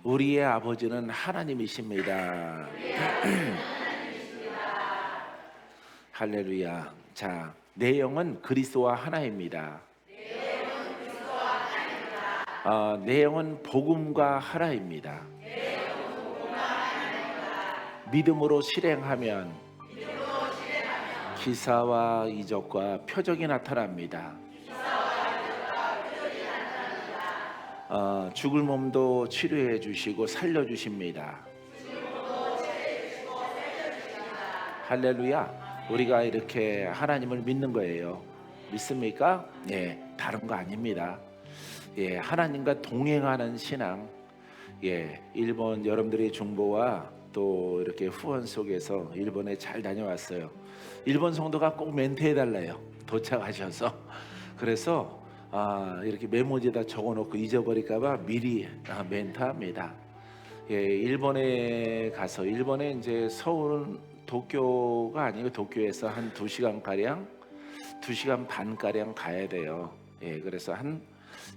우리의 아버지는 하나님이십니다. 할렐루야. 자, 내용은 그리스도와 하나입니다. 내용은 복음과 하나입니다. 믿음으로 실행하면 기사와 이적과 표적이 나타납니다. 죽을 몸도 치료해 주시고 살려 주십니다. 할렐루야. 우리가 이렇게 하나님을 믿는 거예요. 믿습니까? 예, 다른 거 아닙니다. 예, 하나님과 동행하는 신앙. 예, 일본 여러분들의 중보와 또 이렇게 후원 속에서 일본에 잘 다녀왔어요. 일본 성도가 꼭 멘트해 달래요. 도착하셔서. 그래서 이렇게 메모지에다 적어놓고 잊어버릴까봐 미리 멘트합니다. 예, 일본에 가서 일본에 이제 서울은 도쿄가 아니고 도쿄에서 한 2시간 가량, 2시간 반 가량 가야 돼요. 예, 그래서 한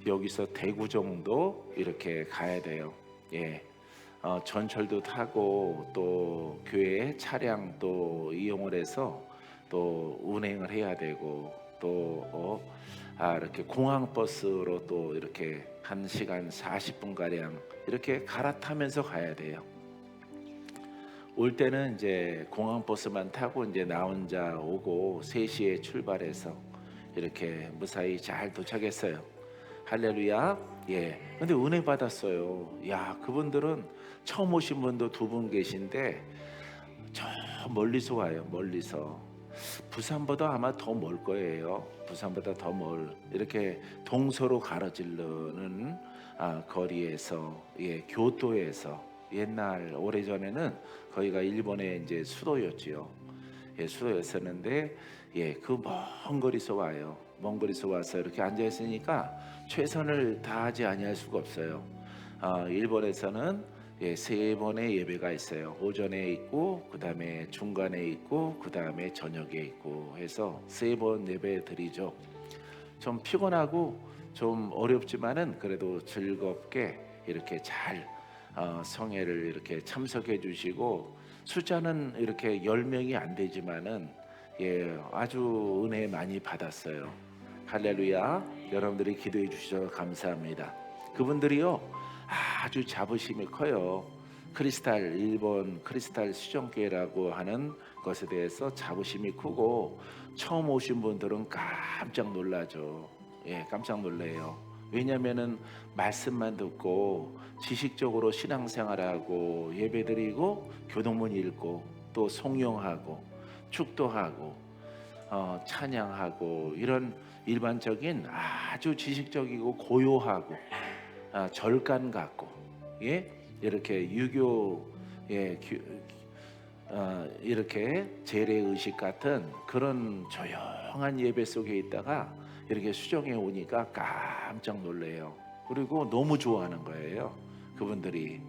여기서 대구 정도 이렇게 가야 돼요. 예, 전철도 타고 또 교회 차량 또 이용을 해서 또 운행을 해야 되고 또 이렇게 공항버스로 또 이렇게 1시간 40분 가량 이렇게 갈아타면서 가야 돼요. 올 때는 이제 공항버스만 타고 이제 나 혼자 오고 3시에 출발해서 이렇게 무사히 잘 도착했어요. 할렐루야. 예. 근데 은혜 받았어요. 야, 그분들은 처음 오신 분도 2분 계신데 저 멀리서 와요. 멀리서. 부산보다 아마 더 멀 거예요. 부산보다 더 이렇게 동서로 가로질르는 거리에서, 예, 교토에서, 옛날 오래전에는 거기가 일본의 이제 수도였지요. 예, 수도였었는데, 예, 그 먼 거리서 와요. 먼 거리서 와서 이렇게 앉아 있으니까 최선을 다하지 아니할 수가 없어요. 일본에서는 예, 3번의 예배가 있어요. 오전에 있고, 그 다음에 중간에 있고, 그 다음에 저녁에 있고 해서 3번 예배 드리죠. 좀 피곤하고 좀 어렵지만은 그래도 즐겁게 이렇게 잘 성회를 이렇게 참석해 주시고, 숫자는 이렇게 10명이 안 되지만은 예, 아주 은혜 많이 받았어요. 할렐루야. 여러분들이 기도해 주셔서 감사합니다. 그분들이요 아주 자부심이 커요. 크리스탈, 일본 크리스탈 수정교회라고 하는 것에 대해서 자부심이 크고, 처음 오신 분들은 깜짝 놀라죠. 예, 깜짝 놀래요. 왜냐면은 말씀만 듣고 지식적으로 신앙생활하고 예배드리고 교동문 읽고 또 송영하고 축도하고 찬양하고 이런 일반적인 아주 지식적이고 고요하고 절간 같고, 예, 이렇게 유교, 예, 이렇게 재래 의식 같은 그런 조용한 예배 속에 있다가 이렇게 수정해 오니까 깜짝 놀래요. 그리고 너무 좋아하는 거예요, 그분들이.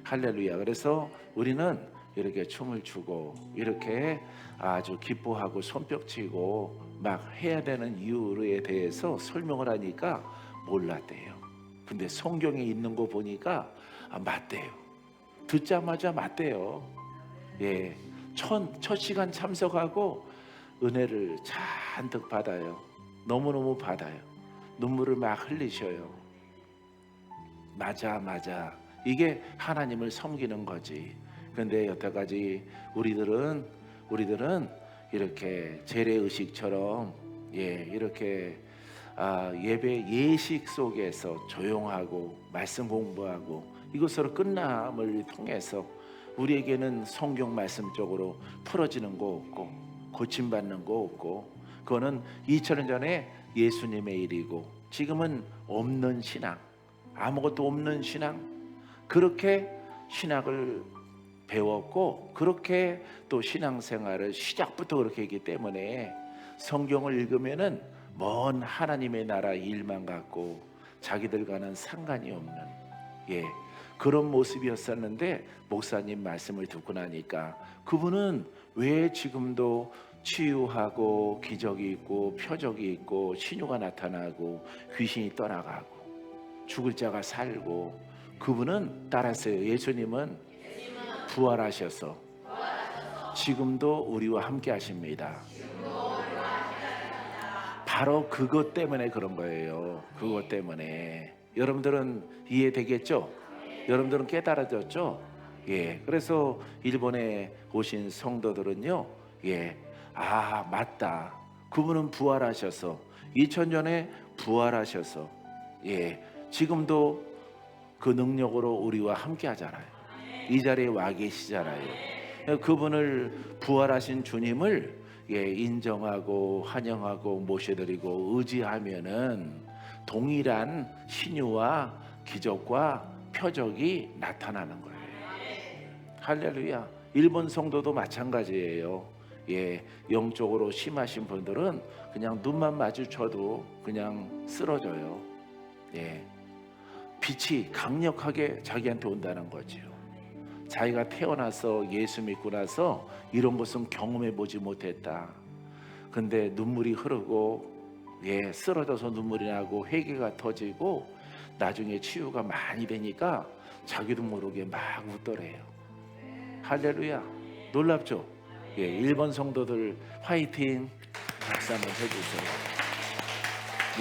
할렐루야. 그래서 우리는 이렇게 춤을 추고 이렇게 아주 기뻐하고 손뼉치고 막 해야 되는 이유에 대해서 설명을 하니까 몰랐대요. 근데 성경에 있는 거 보니까 맞대요. 듣자마자 맞대요. 예, 첫 시간 참석하고 은혜를 잔뜩 받아요. 너무너무 받아요. 눈물을 막 흘리셔요. 맞아. 이게 하나님을 섬기는 거지. 근데 여태까지 우리들은 이렇게 재래의식처럼, 예, 이렇게 예배 예식 속에서 조용하고 말씀 공부하고 이것으로 끝남을 통해서 우리에게는 성경 말씀 쪽으로 풀어지는 거 없고 고침받는 거 없고, 그거는 2000년 전에 예수님의 일이고 지금은 없는 신앙, 아무것도 없는 신앙, 그렇게 신학을 배웠고 그렇게 또 신앙생활을 시작부터 그렇게 했기 때문에 성경을 읽으면은 먼 하나님의 나라 일만 갖고 자기들과는 상관이 없는, 예, 그런 모습이었었는데, 목사님 말씀을 듣고 나니까 그분은 왜 지금도 치유하고 기적이 있고 표적이 있고 신유가 나타나고 귀신이 떠나가고 죽을 자가 살고 그분은 따랐어요. 예수님은 부활하셔서 지금도 우리와 함께 하십니다. 바로 그것 때문에 그런 거예요. 그것 때문에. 여러분들은 이해되겠죠? 여러분들은 깨달아졌죠? 예. 그래서 일본에 오신 성도들은요, 예. 아, 맞다. 그분은 부활하셔서 2000년에 부활하셔서, 예. 지금도 그 능력으로 우리와 함께 하잖아요. 이 자리에 와 계시잖아요. 그분을 부활하신 주님을, 예, 인정하고 환영하고 모셔드리고 의지하면은 동일한 신유와 기적과 표적이 나타나는 거예요. 할렐루야. 일본 성도도 마찬가지예요. 예, 영적으로 심하신 분들은 그냥 눈만 마주쳐도 그냥 쓰러져요. 예, 빛이 강력하게 자기한테 온다는 거지요. 자기가 태어나서 예수 믿고 나서 이런 것은 경험해 보지 못했다. 근데 눈물이 흐르고, 예, 쓰러져서 눈물이 나고 회개가 터지고 나중에 치유가 많이 되니까 자기도 모르게 막 웃더래요. 할렐루야. 놀랍죠? 예, 일본 성도들 화이팅. 박수 한번 해주세요.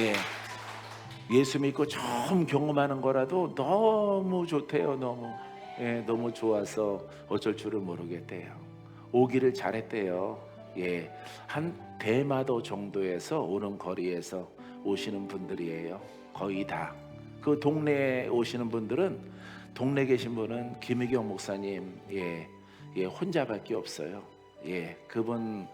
예, 예수 믿고 처음 경험하는 거라도 너무 좋대요. 너무. 예, 너무 좋아서 어쩔 줄을 모르겠대요. 오기를 잘했대요. 예, 한 대마도 정도에서 오는 거리에서 오시는 분들이에요. 거의 다. 그 동네에 오시는 분들은, 동네 계신 분은 김희경 목사님, 예, 예, 혼자밖에 없어요. 예, 그분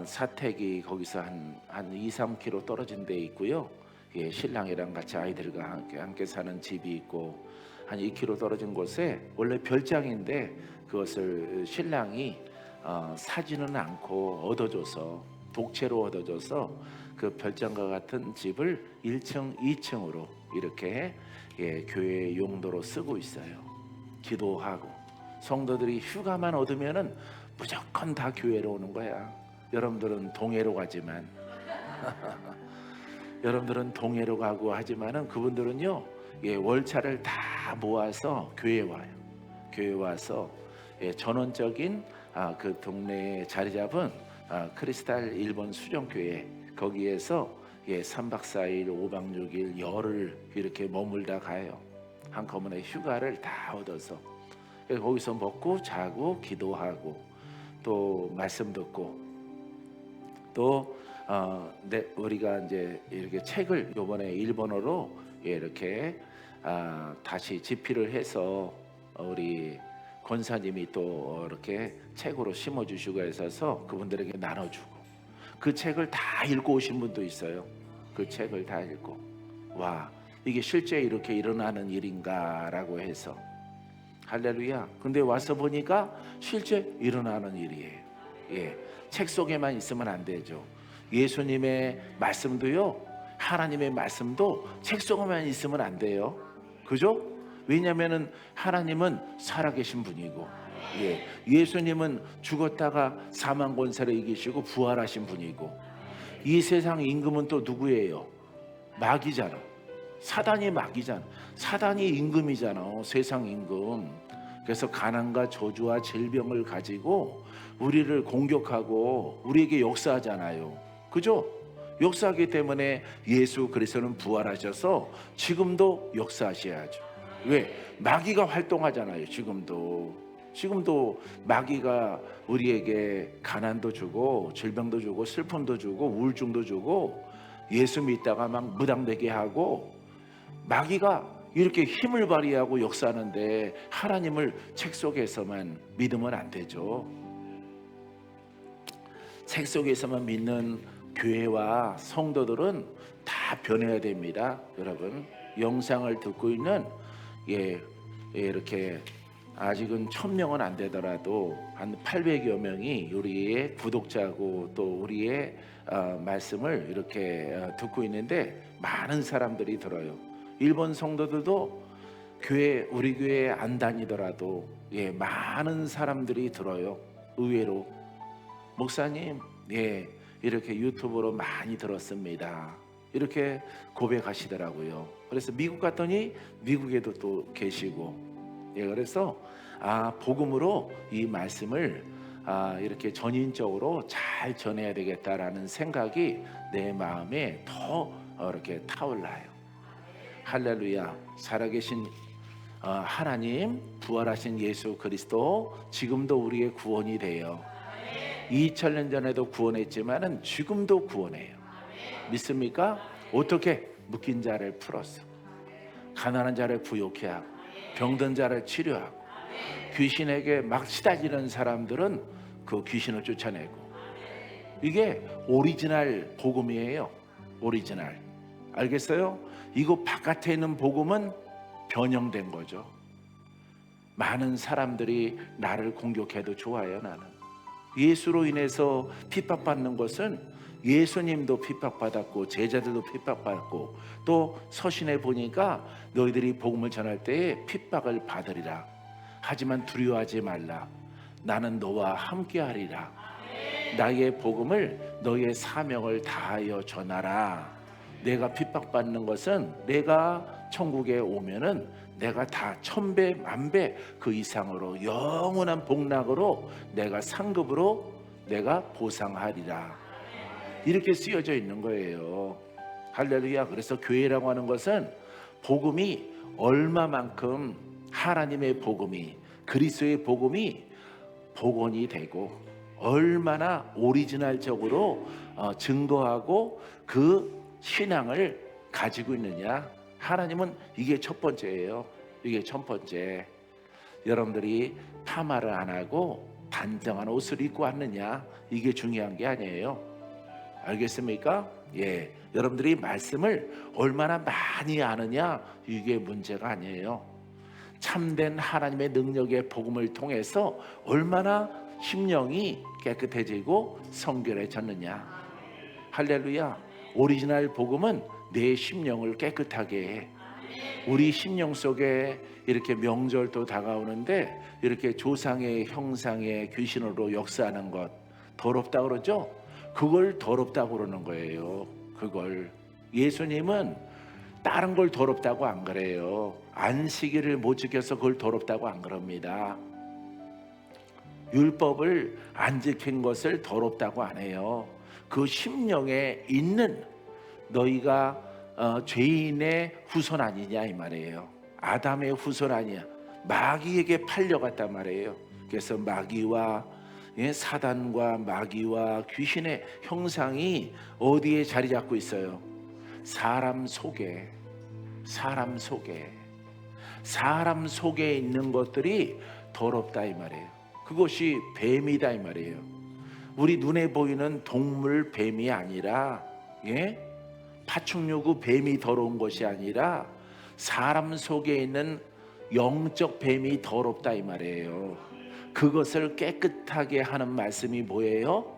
사택이 거기서 한 2, 3km 떨어진 데 있고요. 예, 신랑이랑 같이 아이들과 함께 사는 집이 있고, 한 2km 떨어진 곳에 원래 별장인데 그것을 신랑이 사지는 않고 얻어줘서, 독채로 얻어줘서 그 별장과 같은 집을 1층, 2층으로 이렇게, 예, 교회 용도로 쓰고 있어요. 기도하고 성도들이 휴가만 얻으면은 무조건 다 교회로 오는 거야. 여러분들은 동해로 가지만 여러분들은 동해로 가고 하지만은 그분들은요, 예, 월차를 다 모아서 교회 와요. 교회 와서, 예, 전원적인 그 동네에 자리 잡은 크리스탈 일본 수정교회, 거기에서, 예, 3박 4일 5박 6일 열흘 이렇게 머물다 가요. 한꺼번에 휴가를 다 얻어서 거기서 먹고 자고 기도하고 또 말씀 듣고 또 우리가 이제 이렇게 책을 요번에 일본어로, 예, 이렇게 다시 집필을 해서 우리 권사님이 또 이렇게 책으로 심어주시고 해서 그분들에게 나눠주고, 그 책을 다 읽고 오신 분도 있어요. 그 책을 다 읽고, 와, 이게 실제 이렇게 일어나는 일인가라고 해서, 할렐루야. 근데 와서 보니까 실제 일어나는 일이에요. 예, 책 속에만 있으면 안 되죠. 예수님의 말씀도요, 하나님의 말씀도 책 속에만 있으면 안 돼요. 그죠? 왜냐하면은 하나님은 살아계신 분이고, 예, 예수님은 죽었다가 사망 권세를 이기시고 부활하신 분이고, 이 세상 임금은 또 누구예요? 마귀잖아. 사단이 마귀잖아. 사단이 임금이잖아. 세상 임금. 그래서 가난과 저주와 질병을 가지고 우리를 공격하고 우리에게 역사하잖아요. 그죠? 역사하기 때문에 예수 그리스도는 부활하셔서 지금도 역사하셔야죠. 왜? 마귀가 활동하잖아요. 지금도 마귀가 우리에게 가난도 주고 질병도 주고 슬픔도 주고 우울증도 주고 예수 믿다가 막 무당되게 하고, 마귀가 이렇게 힘을 발휘하고 역사하는데 하나님을 책 속에서만 믿으면 안 되죠. 책 속에서만 믿는 교회와 성도들은 다 변해야 됩니다. 여러분, 영상을 듣고 있는, 예, 이렇게 아직은 1000명은 안 되더라도 한 800여 명이 우리의 구독자고 또 우리의 말씀을 이렇게 듣고 있는데 많은 사람들이 들어요. 일본 성도들도 우리 교회에 안 다니더라도, 예, 많은 사람들이 들어요. 의외로 목사님, 이렇게 유튜브로 많이 들었습니다. 이렇게 고백하시더라고요. 그래서 미국 갔더니 미국에도 또 계시고, 예, 그래서 복음으로 이 말씀을 이렇게 전인적으로 잘 전해야 되겠다라는 생각이 내 마음에 더 이렇게 타올라요. 할렐루야. 살아계신 하나님, 부활하신 예수 그리스도 지금도 우리의 구원이 돼요. 2000년 전에도 구원했지만은 지금도 구원해요. 믿습니까? 어떻게? 묶인 자를 풀었어. 가난한 자를 부욕해 하고, 병든 자를 치료하고, 귀신에게 막 시달리는 사람들은 그 귀신을 쫓아내고. 이게 오리지널 복음이에요. 오리지널. 알겠어요? 이거 바깥에 있는 복음은 변형된 거죠. 많은 사람들이 나를 공격해도 좋아요. 나는 예수로 인해서 핍박받는 것은, 예수님도 핍박받았고 제자들도 핍박받았고, 또 서신에 보니까 너희들이 복음을 전할 때에 핍박을 받으리라. 하지만 두려워하지 말라. 나는 너와 함께하리라. 나의 복음을, 너의 사명을 다하여 전하라. 내가 핍박받는 것은 내가 천국에 오면은 내가 다 1000배 만배 그 이상으로 영원한 복락으로 내가 상급으로 내가 보상하리라. 이렇게 쓰여져 있는 거예요. 할렐루야. 그래서 교회라고 하는 것은 복음이 얼마만큼, 하나님의 복음이, 그리스도의 복음이 복원이 되고 얼마나 오리지널적으로 증거하고 그 신앙을 가지고 있느냐. 하나님은 이게 첫 번째예요. 이게 첫 번째. 여러분들이 파마를 안 하고 단정한 옷을 입고 왔느냐, 이게 중요한 게 아니에요. 알겠습니까? 예, 여러분들이 말씀을 얼마나 많이 아느냐, 이게 문제가 아니에요. 참된 하나님의 능력의 복음을 통해서 얼마나 심령이 깨끗해지고 성결해졌느냐. 할렐루야. 오리지널 복음은 내 심령을 깨끗하게 해. 우리 심령 속에 이렇게 명절도 다가오는데 이렇게 조상의 형상의 귀신으로 역사하는 것 더럽다 그러죠? 그걸 더럽다고 그러는 거예요. 그걸. 예수님은 다른 걸 더럽다고 안 그래요. 안식일을 못 지켜서 그걸 더럽다고 안 그럽니다. 율법을 안 지킨 것을 더럽다고 안 해요. 그 심령에 있는 너희가 죄인의 후손 아니냐 이 말이에요. 아담의 후손 아니야. 마귀에게 팔려갔단 말이에요. 그래서 마귀와 사단과 마귀와 귀신의 형상이 어디에 자리 잡고 있어요? 사람 속에. 사람 속에 있는 것들이 더럽다 이 말이에요. 그것이 뱀이다 이 말이에요. 우리 눈에 보이는 동물 뱀이 아니라, 파충류구 뱀이 더러운 것이 아니라 사람 속에 있는 영적 뱀이 더럽다 이 말이에요. 그것을 깨끗하게 하는 말씀이 뭐예요?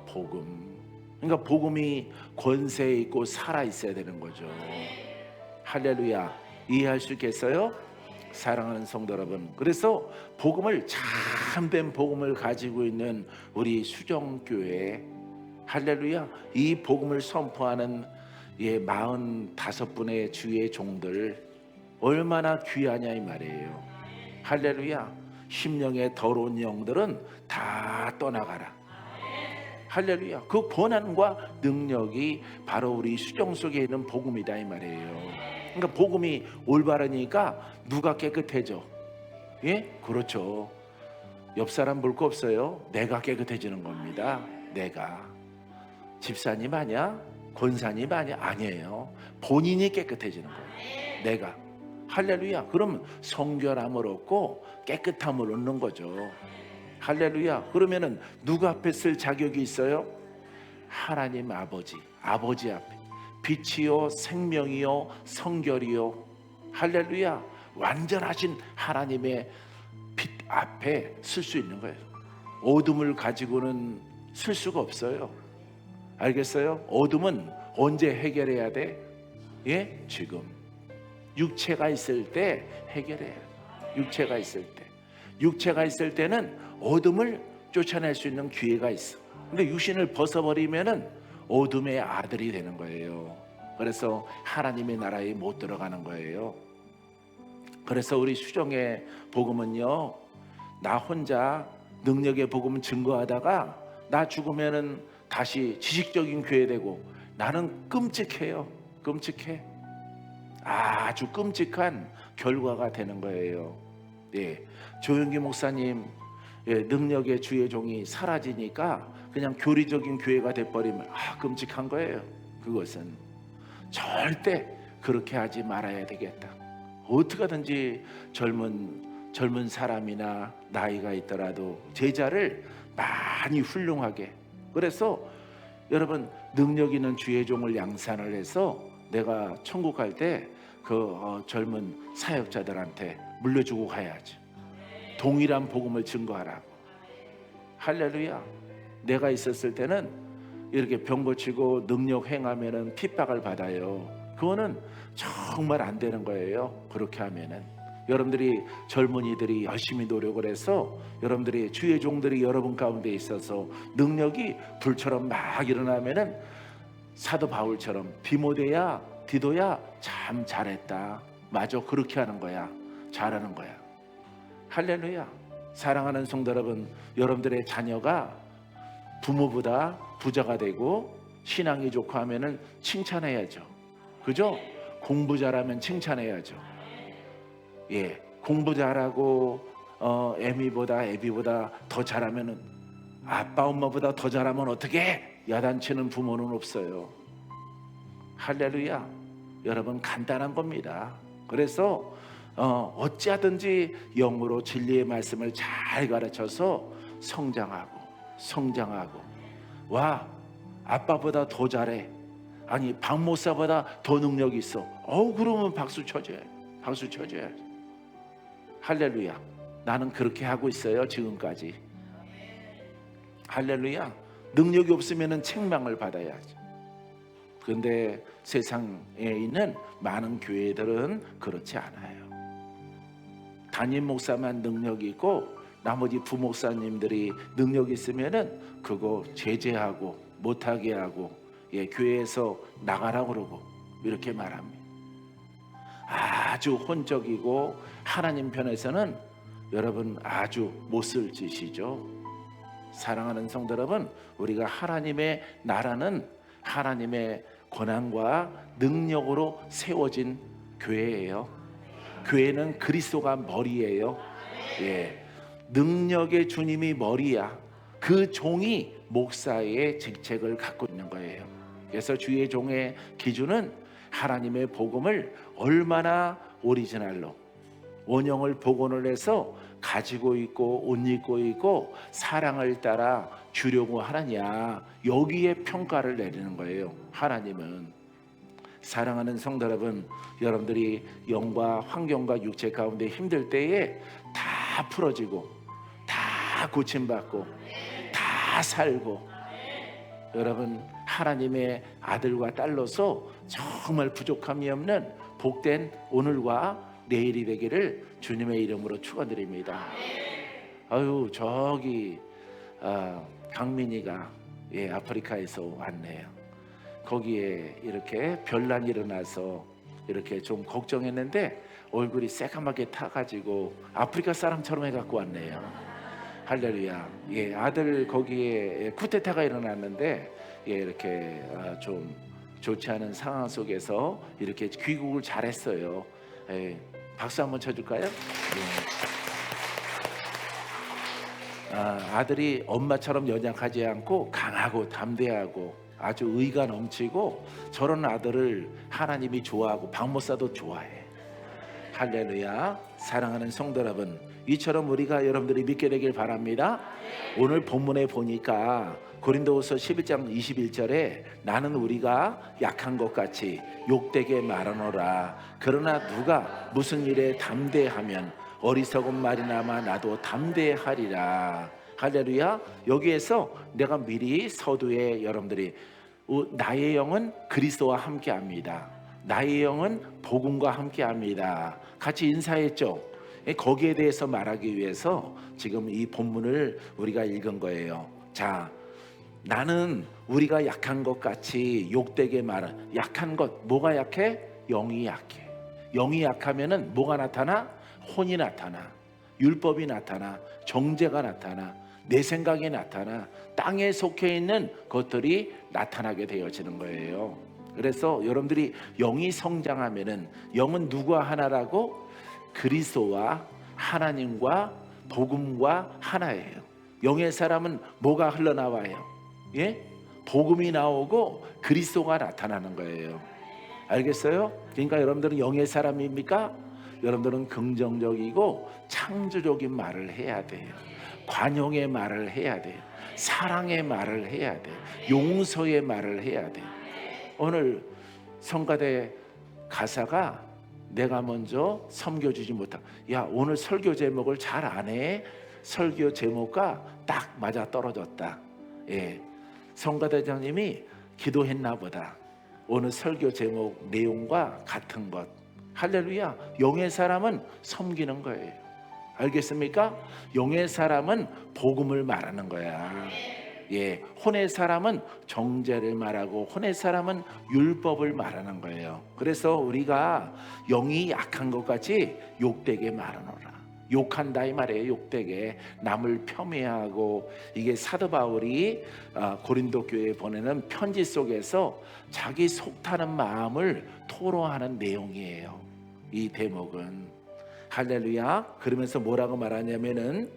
복음. 그러니까 복음이 권세 있고 살아 있어야 되는 거죠. 할렐루야. 이해할 수 있겠어요? 사랑하는 성도 여러분, 그래서 복음을, 참된 복음을 가지고 있는 우리 수정교회, 할렐루야, 이 복음을 선포하는 45분의 주의 종들 얼마나 귀하냐 이 말이에요. 할렐루야. 심령의 더러운 영들은 다 떠나가라. 할렐루야. 그 권한과 능력이 바로 우리 수정 속에 있는 복음이다 이 말이에요. 그러니까 복음이 올바르니까 누가 깨끗해져? 예? 그렇죠. 옆 사람 볼 거 없어요. 내가 깨끗해지는 겁니다. 내가. 집사님 아니야? 권사님 아니야? 아니에요. 본인이 깨끗해지는 거예요. 내가. 할렐루야. 그러면 성결함을 얻고 깨끗함을 얻는 거죠. 할렐루야. 그러면은 누구 앞에 쓸 자격이 있어요? 하나님 아버지 앞에. 빛이요 생명이요 성결이요. 할렐루야. 완전하신 하나님의 빛 앞에 쓸 수 있는 거예요. 어둠을 가지고는 쓸 수가 없어요. 알겠어요? 어둠은 언제 해결해야 돼? 지금. 육체가 있을 때 해결해야 돼. 육체가 있을 때는 어둠을 쫓아낼 수 있는 기회가 있어. 근데 육신을 벗어버리면은 어둠의 아들이 되는 거예요. 그래서 하나님의 나라에 못 들어가는 거예요. 그래서 우리 수정의 복음은요, 나 혼자 능력의 복음 증거하다가 나 죽으면은 다시 지식적인 교회 되고, 나는 끔찍해요. 끔찍해. 아주 끔찍한 결과가 되는 거예요. 예, 조영기 목사님, 능력의 주의 종이 사라지니까 그냥 교리적인 교회가 돼버리면 끔찍한 거예요. 그것은 절대 그렇게 하지 말아야 되겠다. 어떻게 하든지 젊은 사람이나 나이가 있더라도 제자를 많이 훌륭하게, 그래서 여러분 능력 있는 주의 종을 양산을 해서 내가 천국 갈 때 젊은 사역자들한테 물려주고 가야지. 동일한 복음을 증거하라고. 할렐루야. 내가 있었을 때는 이렇게 병 고치고 능력 행하면은 핍박을 받아요. 그거는 정말 안 되는 거예요. 그렇게 하면은 여러분들이, 젊은이들이 열심히 노력을 해서 여러분들이, 주의 종들이 여러분 가운데 있어서 능력이 불처럼 막 일어나면은 사도 바울처럼 디도야 참 잘했다. 맞아, 그렇게 하는 거야. 잘하는 거야. 할렐루야. 사랑하는 성도 여러분, 여러분들의 자녀가 부모보다 부자가 되고 신앙이 좋고 하면은 칭찬해야죠. 그죠? 공부 잘하면 칭찬해야죠. 예, 공부 잘하고 애비보다 더 잘하면은, 아빠 엄마보다 더 잘하면 어떻게 야단치는 부모는 없어요. 할렐루야. 여러분 간단한 겁니다. 그래서 어찌하든지 영으로 진리의 말씀을 잘 가르쳐서 성장하고 와, 아빠보다 더 잘해, 아니 박목사보다 더 능력 있어, 그러면 박수 쳐줘야지. 할렐루야. 나는 그렇게 하고 있어요, 지금까지. 할렐루야. 능력이 없으면 책망을 받아야지. 그런데 세상에 있는 많은 교회들은 그렇지 않아요. 담임 목사만 능력이 있고 나머지 부목사님들이 능력이 있으면은 그거 제재하고 못하게 하고, 교회에서 나가라 그러고 이렇게 말합니다. 아주 혼적이고 하나님 편에서는 여러분 아주 못쓸 짓이죠. 사랑하는 성도 여러분, 우리가 하나님의 나라는 하나님의 권한과 능력으로 세워진 교회예요. 교회는 그리스도가 머리예요. 능력의 주님이 머리야. 그 종이 목사의 직책을 갖고 있는 거예요. 그래서 주의 종의 기준은 하나님의 복음을 얼마나 오리지널로 원형을 복원을 해서 가지고 있고 옷 입고 있고 사랑을 따라 주려고 하느냐, 여기에 평가를 내리는 거예요. 하나님은. 사랑하는 성도 여러분, 여러분들이 영과 환경과 육체 가운데 힘들 때에 다 풀어지고 다 고침받고 다 살고, 여러분 하나님의 아들과 딸로서 정말 부족함이 없는 복된 오늘과 내일이 되기를 주님의 이름으로 축원드립니다. 저기 강민이가 아프리카에서 왔네요. 거기에 이렇게 별난이 일어나서 이렇게 좀 걱정했는데 얼굴이 새까맣게 타가지고 아프리카 사람처럼 해갖고 왔네요. 할렐루야. 아들 거기에 쿠데타가 일어났는데 이렇게 좀 좋지 않은 상황 속에서 이렇게 귀국을 잘했어요. 박수 한번 쳐줄까요? 아들이 엄마처럼 연약하지 않고 강하고 담대하고 아주 의가 넘치고, 저런 아들을 하나님이 좋아하고 박목사도 좋아해. 할렐루야. 사랑하는 성도 여러분, 이처럼 우리가 여러분들이 믿게 되길 바랍니다. 오늘 본문에 보니까 고린도후서 11장 21절에 나는 우리가 약한 것 같이 욕되게 말하노라. 그러나 누가 무슨 일에 담대하면 어리석은 말이나마 나도 담대하리라. 할렐루야. 여기에서 내가 미리 서두에 여러분들이, 나의 영은 그리스도와 함께합니다. 나의 영은 복음과 함께합니다. 같이 인사했죠. 거기에 대해서 말하기 위해서 지금 이 본문을 우리가 읽은 거예요. 자, 나는 우리가 약한 것 같이 욕되게 말은 약한 것 뭐가 약해? 영이 약해. 영이 약하면은 뭐가 나타나? 혼이 나타나, 율법이 나타나, 정죄가 나타나, 내 생각이 나타나, 땅에 속해 있는 것들이 나타나게 되어지는 거예요. 그래서 여러분들이 영이 성장하면은 영은 누구와 하나라고? 그리스도와 하나님과 복음과 하나예요. 영의 사람은 뭐가 흘러나와요? 예? 복음이 나오고 그리스도가 나타나는 거예요. 알겠어요? 그러니까 여러분들은 영의 사람입니까? 여러분들은 긍정적이고 창조적인 말을 해야 돼요. 관용의 말을 해야 돼요. 사랑의 말을 해야 돼요. 용서의 말을 해야 돼요. 오늘 성가대 가사가 내가 먼저 섬겨주지 못하고, 야 오늘 설교 제목을 잘 안 해. 설교 제목과 딱 맞아 떨어졌다. 예, 성가대장님이 기도했나 보다. 오늘 설교 제목 내용과 같은 것. 할렐루야. 영의 사람은 섬기는 거예요. 알겠습니까? 영의 사람은 복음을 말하는 거야. 예, 혼의 사람은 정죄를 말하고 혼의 사람은 율법을 말하는 거예요. 그래서 우리가 영이 약한 것 같이 욕되게 말하노라. 욕한다 이 말이에요. 욕되게 남을 폄훼하고. 이게 사도 바울이 고린도 교회에 보내는 편지 속에서 자기 속타는 마음을 토로하는 내용이에요. 이 대목은. 할렐루야. 그러면서 뭐라고 말하냐면은,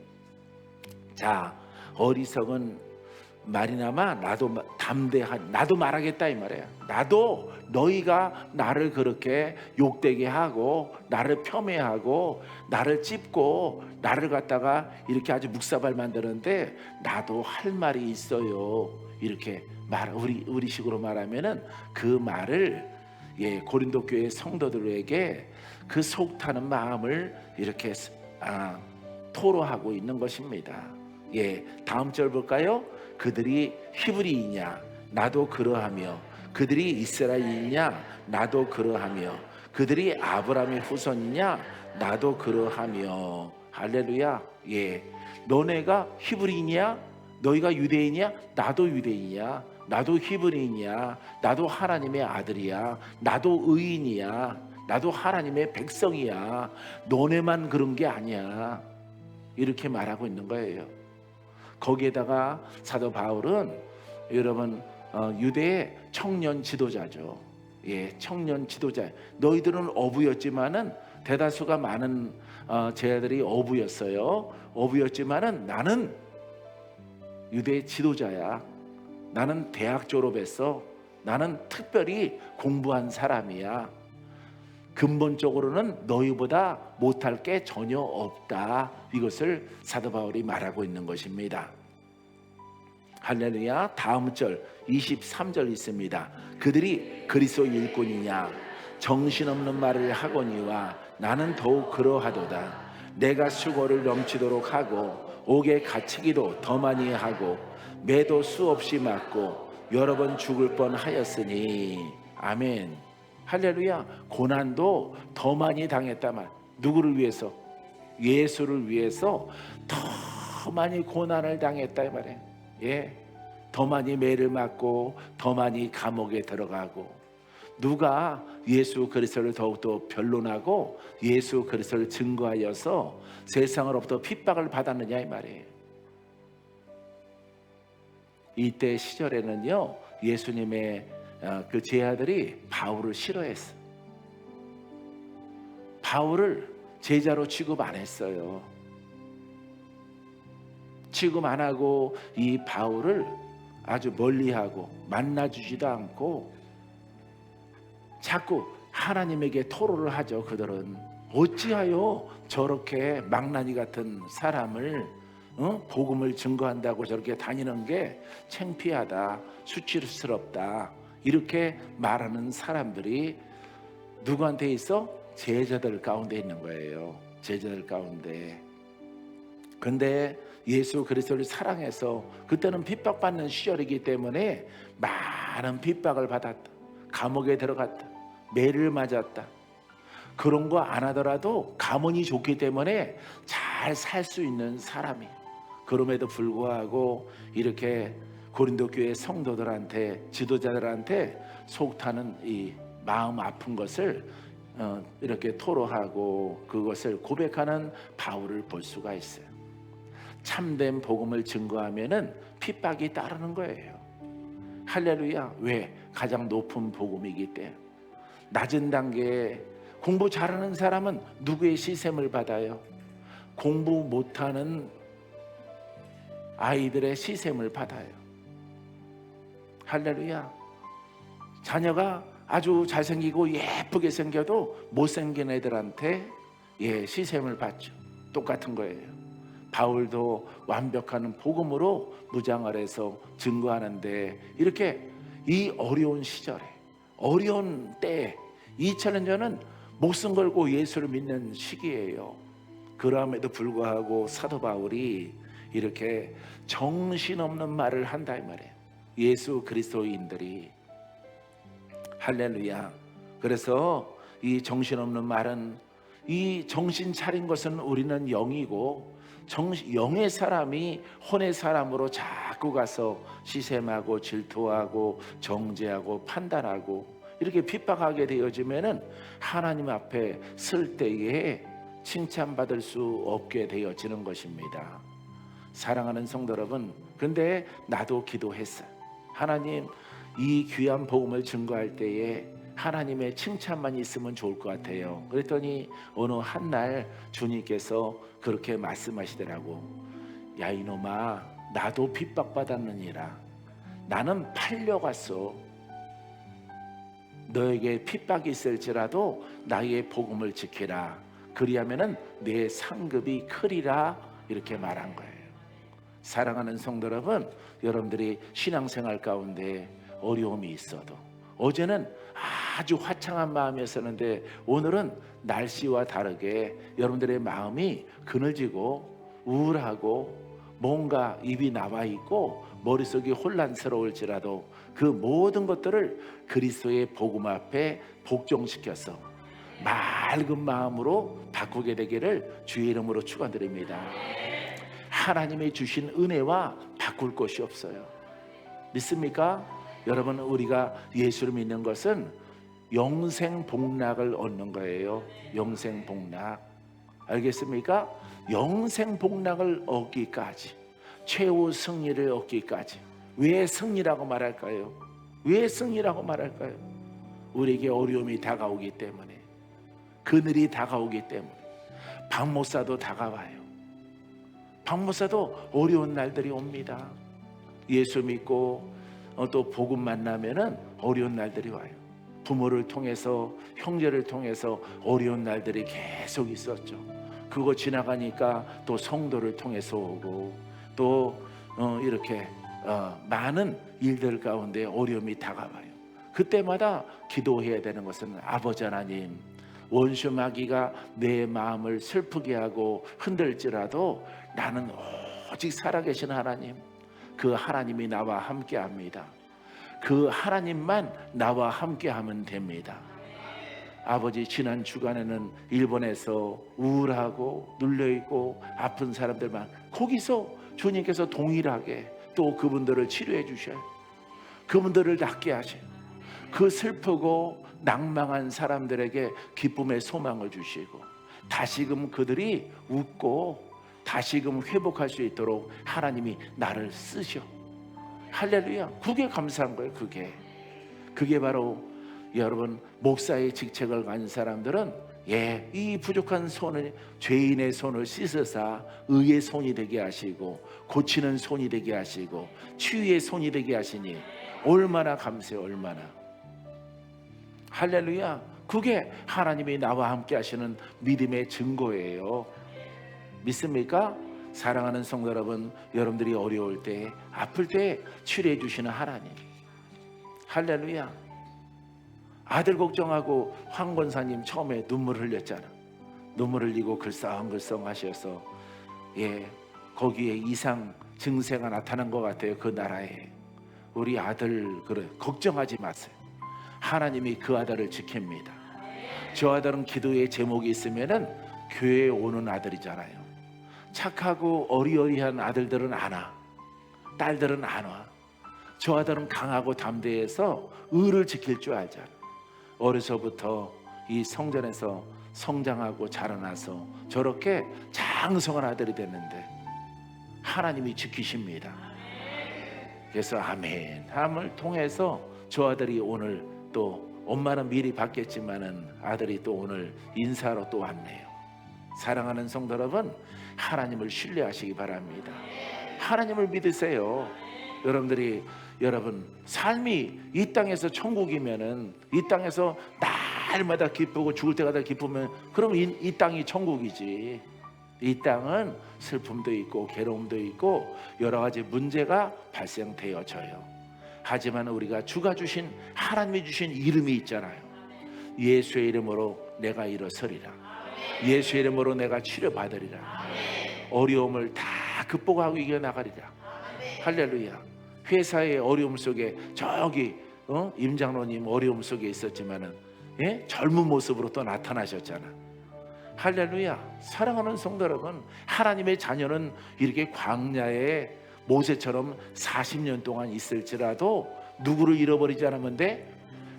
자 어리석은 말이나마 나도 담대한, 나도 말하겠다 이 말이에요. 나도 너희가 나를 그렇게 욕되게 하고 나를 폄훼하고 나를 찝고 나를 갖다가 이렇게 아주 묵사발 만드는데 나도 할 말이 있어요. 이렇게 말, 우리식으로 말하면은 그 말을, 예, 고린도 교회 성도들에게 그 속타는 마음을 이렇게 토로하고 있는 것입니다. 예, 다음 절 볼까요? 그들이 히브리이냐 나도 그러하며, 그들이 이스라엘이냐 나도 그러하며, 그들이 아브라함의 후손이냐 나도 그러하며. 할렐루야. 예, 너네가 히브리이냐, 너희가 유대인이냐, 나도 유대인이야. 나도 히브리인이야. 나도 하나님의 아들이야. 나도 의인이야. 나도 하나님의 백성이야. 너네만 그런 게 아니야. 이렇게 말하고 있는 거예요. 거기에다가 사도 바울은 여러분 유대의 청년 지도자죠. 예, 청년 지도자. 너희들은 어부였지만은 대다수가 많은 제자들이 어부였어요. 어부였지만은 나는 유대 지도자야. 나는 대학 졸업했어. 나는 특별히 공부한 사람이야. 근본적으로는 너희보다 못할 게 전혀 없다. 이것을 사도 바울이 말하고 있는 것입니다. 할렐루야. 다음 절 23절 있습니다. 그들이 그리스도 일꾼이냐 정신없는 말을 하거니와 나는 더욱 그러하도다. 내가 수고를 넘치도록 하고 옥에 갇히기도 더 많이 하고 매도 수없이 맞고 여러 번 죽을 뻔하였으니. 아멘. 할렐루야. 고난도 더 많이 당했다 말. 누구를 위해서? 예수를 위해서 더 많이 고난을 당했다 이 말이에요. 예, 더 많이 매를 맞고 더 많이 감옥에 들어가고. 누가 예수 그리스도를 더욱더 변론하고 예수 그리스도를 증거하여서 세상으로부터 핍박을 받았느냐 이 말이에요. 이때 시절에는요, 예수님의 그 제자들이 바울을 싫어했어. 바울을 제자로 취급 안 했어요. 취급 안 하고 이 바울을 아주 멀리하고 만나주지도 않고 자꾸 하나님에게 토로를 하죠. 그들은 어찌하여 저렇게 망나니 같은 사람을 복음을 증거한다고 저렇게 다니는 게 창피하다, 수치스럽다, 이렇게 말하는 사람들이 누구한테 있어? 제자들 가운데 있는 거예요. 제자들 가운데. 근데 예수 그리스도를 사랑해서, 그때는 핍박받는 시절이기 때문에 많은 핍박을 받았다. 감옥에 들어갔다. 매를 맞았다. 그런 거 안 하더라도 가문이 좋기 때문에 잘 살 수 있는 사람이. 그럼에도 불구하고 이렇게 고린도 교회 성도들한테, 지도자들한테 속 타는 이 마음 아픈 것을 이렇게 토로하고 그것을 고백하는 바울을 볼 수가 있어요. 참된 복음을 증거하면은 핍박이 따르는 거예요. 할렐루야. 왜? 가장 높은 복음이기 때문에. 낮은 단계에 공부 잘하는 사람은 누구의 시샘을 받아요? 공부 못하는 아이들의 시샘을 받아요. 할렐루야. 자녀가 아주 잘생기고 예쁘게 생겨도 못생긴 애들한테 시샘을 받죠. 똑같은 거예요. 바울도 완벽한 복음으로 무장을 해서 증거하는데, 이렇게 이 어려운 시절에, 어려운 때에, 2000년 전은 목숨 걸고 예수를 믿는 시기예요. 그럼에도 불구하고 사도 바울이 이렇게 정신없는 말을 한다 이 말이에요. 예수 그리스도인들이. 할렐루야. 그래서 이 정신없는 말은, 이 정신 차린 것은 우리는 영이고, 영의 사람이 혼의 사람으로 자꾸 가서 시샘하고 질투하고 정죄하고 판단하고 이렇게 핍박하게 되어지면은 하나님 앞에 설 때에 칭찬받을 수 없게 되어지는 것입니다. 사랑하는 성도 여러분, 근데 나도 기도했어요. 하나님, 이 귀한 복음을 증거할 때에 하나님의 칭찬만 있으면 좋을 것 같아요. 그랬더니 어느 한날 주님께서 그렇게 말씀하시더라고. 야 이놈아, 나도 핍박받았느니라. 나는 팔려갔어. 너에게 핍박이 있을지라도 나의 복음을 지키라. 그리하면은 내 상급이 크리라. 이렇게 말한 거예요. 사랑하는 성도 여러분, 여러분들이 신앙생활 가운데 어려움이 있어도, 어제는 아주 화창한 마음이었었는데 오늘은 날씨와 다르게 여러분들의 마음이 그늘지고 우울하고 뭔가 입이 나와 있고 머릿속이 혼란스러울지라도 그 모든 것들을 그리스도의 복음 앞에 복종시켜서 맑은 마음으로 바꾸게 되기를 주의 이름으로 축원드립니다. 하나님이 주신 은혜와 바꿀 것이 없어요. 믿습니까? 여러분, 우리가 예수를 믿는 것은 영생 복락을 얻는 거예요. 영생 복락. 알겠습니까? 영생 복락을 얻기까지, 최후 승리를 얻기까지. 왜 승리라고 말할까요? 왜 승리라고 말할까요? 우리에게 어려움이 다가오기 때문에, 그늘이 다가오기 때문에. 박목사도 다가와요. 박목사도 어려운 날들이 옵니다. 예수 믿고 또 복음 만나면은 어려운 날들이 와요. 부모를 통해서, 형제를 통해서 어려운 날들이 계속 있었죠. 그거 지나가니까 또 성도를 통해서 오고, 또 이렇게 많은 일들 가운데 어려움이 다가와요. 그때마다 기도해야 되는 것은, 아버지 하나님, 원수 마귀가 내 마음을 슬프게 하고 흔들지라도 나는 오직 살아계신 하나님, 그 하나님이 나와 함께 합니다. 그 하나님만 나와 함께 하면 됩니다. 아버지, 지난 주간에는 일본에서 우울하고 눌려있고 아픈 사람들만, 거기서 주님께서 동일하게 또 그분들을 치료해 주셔요. 그분들을 낫게 하셔요. 그 슬프고 낭망한 사람들에게 기쁨의 소망을 주시고, 다시금 그들이 웃고 다시금 회복할 수 있도록 하나님이 나를 쓰셔. 할렐루야. 그게 감사한 거예요. 그게 바로 여러분, 목사의 직책을 가진 사람들은 이 부족한 손을, 죄인의 손을 씻으사 의의 손이 되게 하시고 고치는 손이 되게 하시고 치유의 손이 되게 하시니 얼마나 감사해요. 얼마나. 할렐루야. 그게 하나님이 나와 함께 하시는 믿음의 증거예요. 믿습니까? 사랑하는 성도 여러분, 여러분들이 어려울 때, 아플 때 치료해 주시는 하나님. 할렐루야. 아들 걱정하고 황 권사님 처음에 눈물 흘렸잖아. 눈물 흘리고 글썽글썽 하셔서 거기에 이상 증세가 나타난 것 같아요. 그 나라에. 우리 아들 그래, 걱정하지 마세요. 하나님이 그 아들을 지킵니다. 저 아들은 기도의 제목이 있으면은 교회에 오는 아들이잖아요. 착하고 어리어리한 아들들은 안 와. 딸들은 안 와. 저 아들은 강하고 담대해서 의를 지킬 줄 알잖아. 어려서부터 이 성전에서 성장하고 자라나서 저렇게 장성한 아들이 됐는데 하나님이 지키십니다. 그래서 아멘 함을 통해서 저 아들이 오늘 또 엄마는 미리 봤겠지만은 아들이 또 오늘 인사로 또 왔네요. 사랑하는 성도 여러분, 하나님을 신뢰하시기 바랍니다. 하나님을 믿으세요. 여러분 삶이 이 땅에서 천국이면은 이 땅에서 날마다 기쁘고 죽을 때마다 기쁘면 그럼 이 땅이 천국이지. 이 땅은 슬픔도 있고 괴로움도 있고 여러 가지 문제가 발생되어져요. 하지만 우리가 주가 주신 하나님이 주신 이름이 있잖아요. 예수의 이름으로 내가 일어서리라. 예수의 이름으로 내가 치료받으리라. 어려움을 다 극복하고 이겨나가리라. 할렐루야. 회사의 어려움 속에 저기 임장로님 어려움 속에 있었지만은 젊은 모습으로 또 나타나셨잖아. 할렐루야. 사랑하는 성도 여러분, 하나님의 자녀는 이렇게 광야에 모세처럼 40년 동안 있을지라도 누구를 잃어버리지 않으면 돼?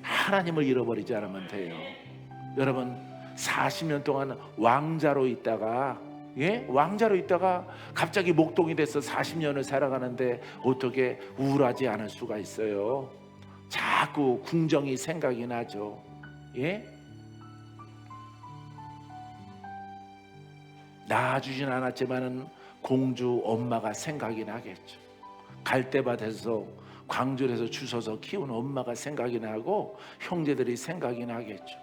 하나님을 잃어버리지 않으면 돼요. 여러분 40년 동안 왕자로 있다가 왕자로 있다가 갑자기 목동이 돼서 40년을 살아가는데 어떻게 우울하지 않을 수가 있어요? 자꾸 궁정이 생각이 나죠. 낳아주진 않았지만은 공주 엄마가 생각이 나겠죠. 갈대밭에서 광주에서 주워서 키운 엄마가 생각이 나고 형제들이 생각이 나겠죠.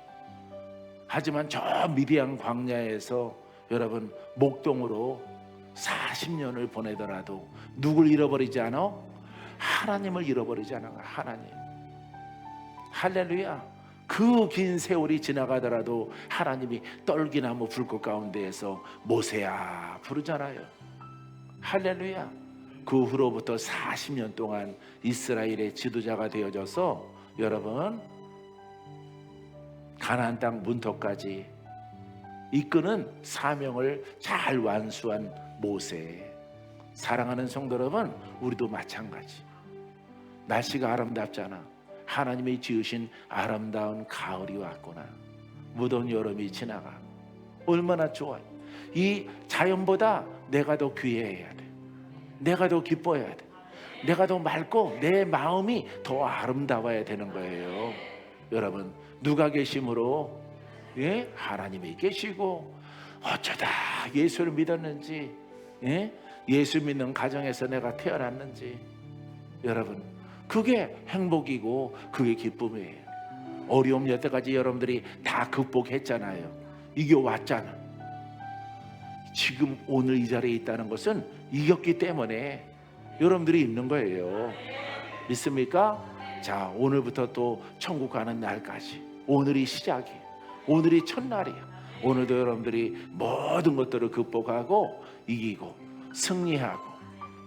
하지만 저 미디안 광야에서 여러분 목동으로 40년을 보내더라도 누굴 잃어버리지 않아? 하나님을 잃어버리지 않아. 하나님. 할렐루야. 그 긴 세월이 지나가더라도 하나님이 떨기나무 불꽃 가운데에서 모세야 부르잖아요. 할렐루야. 그 후로부터 40년 동안 이스라엘의 지도자가 되어져서 여러분 가나안 땅 문턱까지 이끄는 사명을 잘 완수한 모세. 사랑하는 성도 여러분, 우리도 마찬가지. 날씨가 아름답잖아. 하나님이 지으신 아름다운 가을이 왔구나. 무더운 여름이 지나가. 얼마나 좋아요. 이 자연보다 내가 더 귀해야 돼. 내가 더 기뻐야 돼. 내가 더 맑고 내 마음이 더 아름다워야 되는 거예요. 여러분 누가 계심으로 하나님이 계시고 어쩌다 예수를 믿었는지 예수 믿는 가정에서 내가 태어났는지 여러분 그게 행복이고 그게 기쁨이에요. 어려움 여태까지 여러분들이 다 극복했잖아요. 이겨왔잖아. 지금 오늘 이 자리에 있다는 것은 이겼기 때문에 여러분들이 있는 거예요. 믿습니까? 자, 오늘부터 또 천국 가는 날까지 오늘이 시작이에요. 오늘이 첫날이에요. 오늘도 여러분들이 모든 것들을 극복하고 이기고 승리하고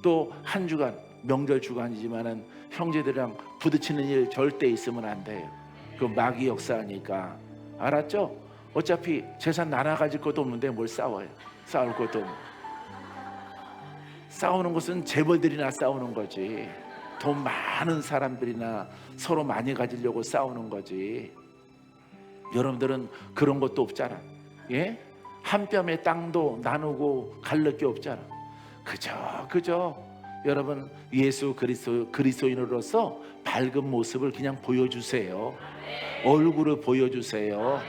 또 한 주간 명절 주간이지만은 형제들이랑 부딪히는 일 절대 있으면 안 돼요. 그 마귀 역사하니까. 알았죠? 어차피 재산 나눠 가질 것도 없는데 뭘 싸워요. 싸울 것도 없고. 싸우는 것은 재벌들이나 싸우는 거지. 돈 많은 사람들이나 서로 많이 가지려고 싸우는 거지. 여러분들은 그런 것도 없잖아. 한 뼘의 땅도 나누고 갈릴 게 없잖아. 그저 여러분 예수 그리스도인으로서 밝은 모습을 그냥 보여주세요. 얼굴을 보여주세요.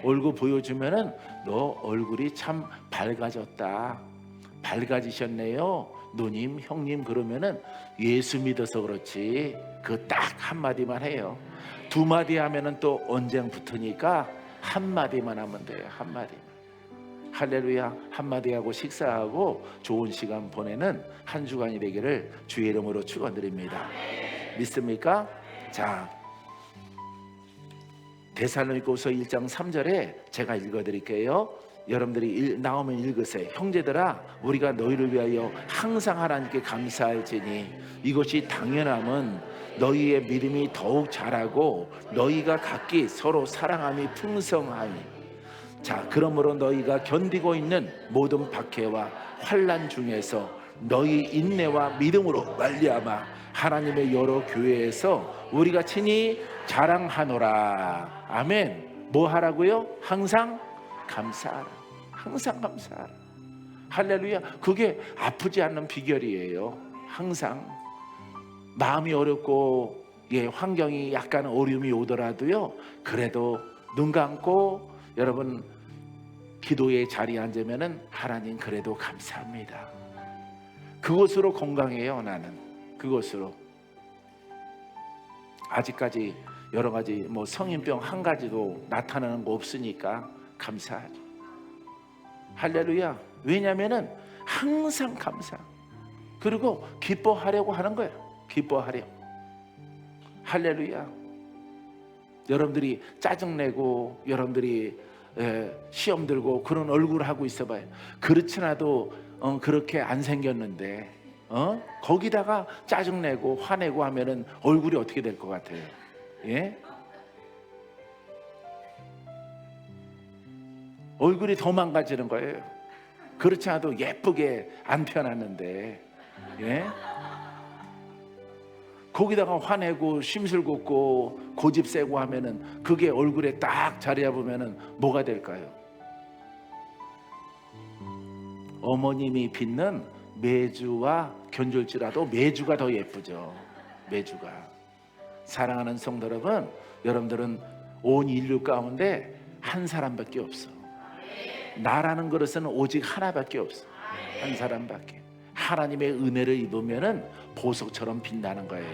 얼굴 보여주면은 너 얼굴이 참 밝아졌다. 밝아지셨네요. 누님, 형님 그러면은 예수 믿어서 그렇지. 그 딱 한마디만 해요. 두 마디 하면은 또 언쟁 붙으니까 한마디만 하면 돼요. 한마디만. 할렐루야. 한마디 하고 식사하고 좋은 시간 보내는 한 주간이 되기를 주의 이름으로 축원드립니다. 믿습니까? 자, 데살로니가후서 1장 3절에 제가 읽어드릴게요. 여러분들이 나오면 읽으세요. 형제들아, 우리가 너희를 위하여 항상 하나님께 감사할지니 이것이 당연함은 너희의 믿음이 더욱 자라고 너희가 각기 서로 사랑함이 풍성하니. 자, 그러므로 너희가 견디고 있는 모든 박해와 환난 중에서 너희 인내와 믿음으로 말미암아 하나님의 여러 교회에서 우리가 친히 자랑하노라. 아멘. 뭐 하라고요? 항상 감사하라. 항상 감사하라. 할렐루야. 그게 아프지 않는 비결이에요. 항상 마음이 어렵고 환경이 약간 어려움이 오더라도요, 그래도 눈 감고 여러분 기도의 자리에 앉으면은 하나님 그래도 감사합니다. 그것으로 건강해요. 나는 그것으로. 아직까지 여러 가지 성인병 한 가지도 나타나는 거 없으니까 감사하죠. 할렐루야. 왜냐하면은 항상 감사. 그리고 기뻐하려고 하는 거예요. 기뻐하려. 할렐루야. 여러분들이 짜증내고 여러분들이 시험 들고 그런 얼굴 하고 있어봐요. 그렇지 않아도 그렇게 안 생겼는데 거기다가 짜증내고 화내고 하면은 얼굴이 어떻게 될 것 같아요? 예? 얼굴이 더 망가지는 거예요. 그렇지 않아도 예쁘게 안 펴놨는데, 예? 거기다가 화내고 심술궂고 고집 세고 하면은 그게 얼굴에 딱 자리 잡으면은 뭐가 될까요? 어머님이 빚는 메주와 견줄지라도 메주가 더 예쁘죠. 메주가. 사랑하는 성도 여러분, 여러분들은 온 인류 가운데 한 사람밖에 없어. 나라는 그릇은 오직 하나밖에 없어. 한 사람밖에. 하나님의 은혜를 입으면은 보석처럼 빛나는 거예요.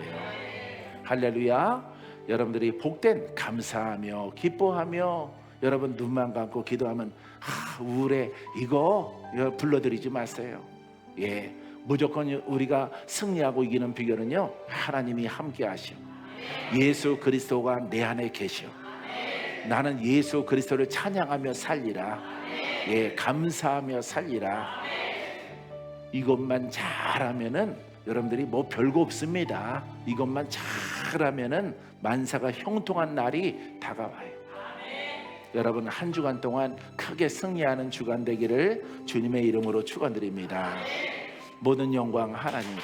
할렐루야. 여러분들이 복된 감사하며 기뻐하며 여러분 눈만 감고 기도하면 우울해 이거 불러드리지 마세요. 예, 무조건 우리가 승리하고 이기는 비결은요, 하나님이 함께 하셔. 예수 그리스도가 내 안에 계셔. 나는 예수 그리스도를 찬양하며 살리라. 예, 감사하며 살리라. 이것만 잘하면은 여러분들이 별거 없습니다. 이것만 잘하면은 만사가 형통한 날이 다가와요. 여러분 한 주간 동안 크게 승리하는 주간 되기를 주님의 이름으로 축원드립니다. 모든 영광 하나님께.